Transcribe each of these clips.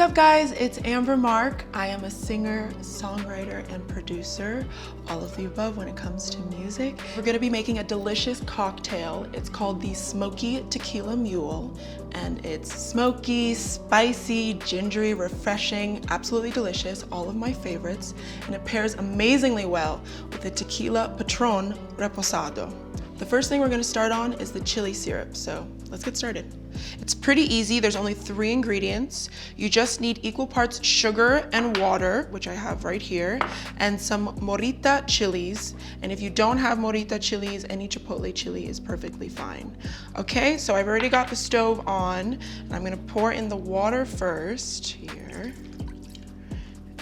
up, guys? It's Amber Mark. I am a singer, songwriter, and producer, all of the above when it comes to music. We're gonna be making a delicious cocktail. It's called the Smoky Tequila Mule, and it's smoky, spicy, gingery, refreshing, absolutely delicious, all of my favorites, and it pairs amazingly well with the tequila Patrón Reposado. The first thing we're gonna start on is the chili syrup, so let's get started. It's pretty easy. There's only 3 ingredients. You just need equal parts sugar and water, which I have right here, and some morita chilies. And if you don't have morita chilies, any chipotle chili is perfectly fine. Okay, so I've already got the stove on, and I'm gonna pour in the water first here,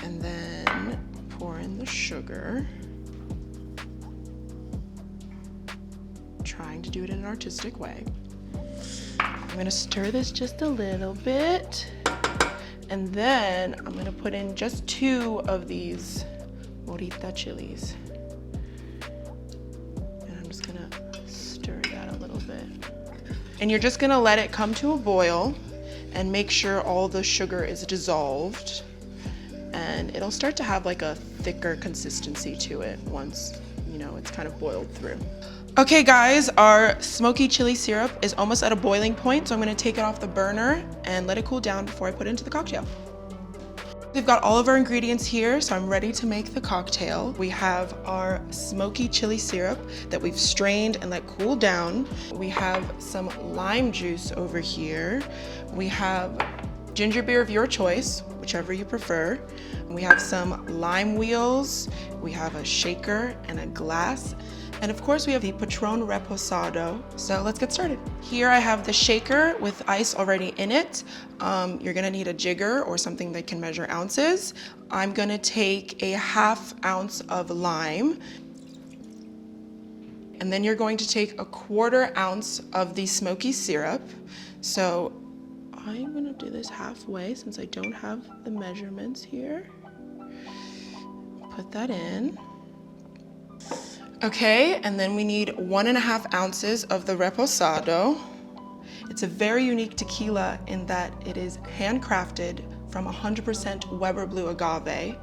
and then pour in the sugar. Trying to do it in an artistic way. I'm gonna stir this just a little bit, and then I'm gonna put in just 2 of these morita chilies. And I'm just gonna stir that a little bit. And you're just gonna let it come to a boil and make sure all the sugar is dissolved. And it'll start to have like a thicker consistency to it once, you know, it's kind of boiled through. Okay guys, our smoky chili syrup is almost at a boiling point, so I'm gonna take it off the burner and let it cool down before I put it into the cocktail. We've got all of our ingredients here, so I'm ready to make the cocktail. We have our smoky chili syrup that we've strained and let cool down. We have some lime juice over here. We have ginger beer of your choice, whichever you prefer. We have some lime wheels. We have a shaker and a glass. And of course we have the Patrón Reposado. So let's get started. Here I have the shaker with ice already in it. You're gonna need a jigger or something that can measure ounces. I'm gonna take a 1/2 ounce of lime. And then you're going to take a 1/4 ounce of the smoky syrup. So I'm gonna do this halfway since I don't have the measurements here. Put that in. Okay, and then we need 1.5 ounces of the Reposado. It's a very unique tequila in that it is handcrafted from 100% Weber Blue agave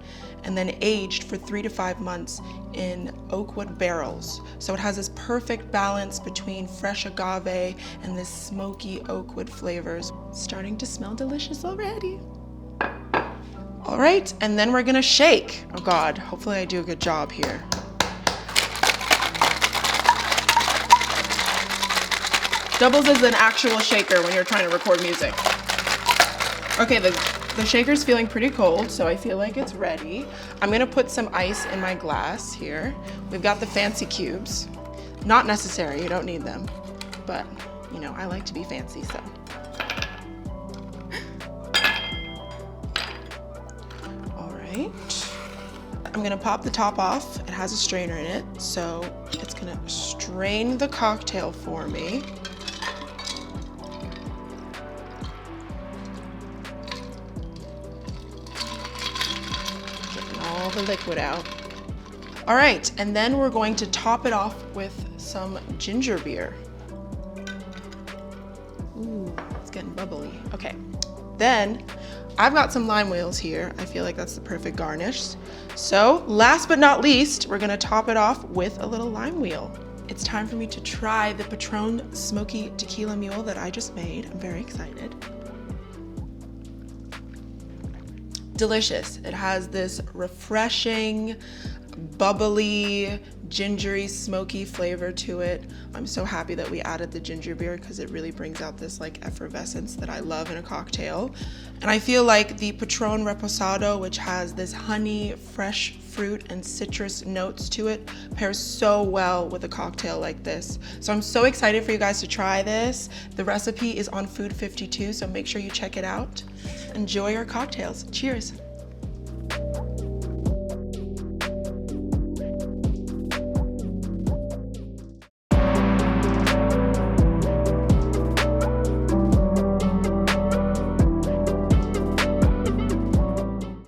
and then aged for 3 to 5 months in oakwood barrels. So it has this perfect balance between fresh agave and this smoky oakwood flavors. Starting to smell delicious already. All right, and then we're gonna shake. Oh God, hopefully I do a good job here. Doubles as an actual shaker when you're trying to record music. Okay, the shaker's feeling pretty cold, so I feel like it's ready. I'm gonna put some ice in my glass here. We've got the fancy cubes. Not necessary, you don't need them. But, you know, I like to be fancy, so. All right. I'm gonna pop the top off. It has a strainer in it, so it's gonna strain the cocktail for me. All the liquid out. All right, and then we're going to top it off with some ginger beer. Ooh, it's getting bubbly. Okay, then I've got some lime wheels here. I feel like that's the perfect garnish. So last but not least, we're gonna top it off with a little lime wheel. It's time for me to try the Patrón Smoky Tequila Mule that I just made. I'm very excited. Delicious. It has this refreshing, bubbly, gingery, smoky flavor to it. I'm so happy that we added the ginger beer because it really brings out this like effervescence that I love in a cocktail. And I feel like the Patrón Reposado, which has this honey, fresh fruit, and citrus notes to it, pairs so well with a cocktail like this. So I'm so excited for you guys to try this. The recipe is on Food52, so make sure you check it out. Enjoy your cocktails. Cheers.